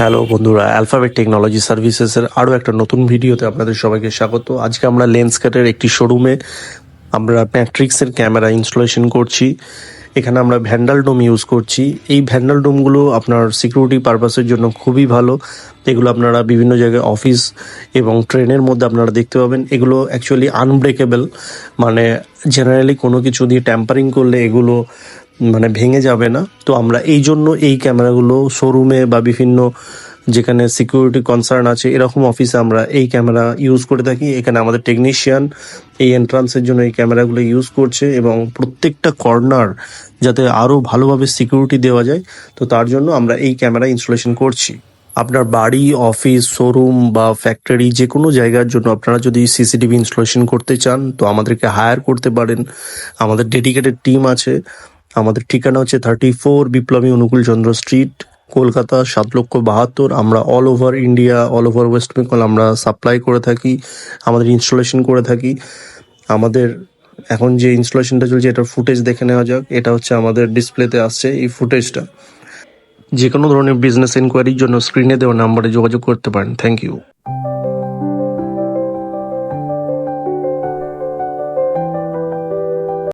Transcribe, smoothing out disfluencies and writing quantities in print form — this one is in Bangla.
হ্যালো বন্ধুরা, অ্যালফাবেট টেকনোলজি সার্ভিসেসের আরও একটা নতুন ভিডিওতে আপনাদের সবাইকে স্বাগত। আজকে আমরা লেন্সকার্টের একটি শোরুমে আমরা ম্যাট্রিক্সের ক্যামেরা ইনস্টলেশন করছি। এখানে আমরা ভ্যান্ডাল ডোম ইউজ করছি। এই ভ্যান্ডাল ডোমগুলো আপনার সিকিউরিটি পারপাসের জন্য খুবই ভালো। এগুলো আপনারা বিভিন্ন জায়গায় অফিস এবং ট্রেনের মধ্যে আপনারা দেখতে পাবেন। এগুলো অ্যাকচুয়ালি আনব্রেকেবল, মানে জেনারেলি কোনো কিছু দিয়ে ট্যাম্পারিং করলে এগুলো মানে ভেঙে যাবে না। তো আমরা এই জন্য এই ক্যামেরাগুলো শোরুমে বা বিভিন্ন যেখানে সিকিউরিটি কনসার্ন আছে এরকম অফিসে আমরা এই ক্যামেরা ইউজ করে থাকি। এখানে আমাদের টেকনিশিয়ান এই এন্ট্রান্সের জন্য এই ক্যামেরাগুলো ইউজ করছে এবং প্রত্যেকটা কর্নার যাতে আরও ভালোভাবে সিকিউরিটি দেওয়া যায়, তো তার জন্য আমরা এই ক্যামেরা ইনস্টলেশন করছি। আপনার বাড়ি, অফিস, শোরুম বা ফ্যাক্টরি যে কোনো জায়গার জন্য আপনারা যদি সিসিটিভি ইনস্টলেশন করতে চান তো আমাদেরকে হায়ার করতে পারেন। আমাদের ডেডিকেটেড টিম আছে। আমাদের ঠিকানা হচ্ছে 34 বিপ্লবী অনুকূল চন্দ্র স্ট্রিট, কলকাতা 7,72,000। আমরা all over India, all over West Bengal আমরা সাপ্লাই করে থাকি, আমাদের ইনস্টলেশন করে থাকি। আমাদের এখন যে ইনস্টলেশনটা চলছে এটার ফুটেজ দেখে নেওয়া যাক। এটা হচ্ছে আমাদের ডিসপ্লেতে আসছে এই ফুটেজটা। যে কোনো ধরনের বিজনেস এনকোয়ারির জন্য স্ক্রিনে দেওয়া নাম্বারে যোগাযোগ করতে পারেন। Thank you.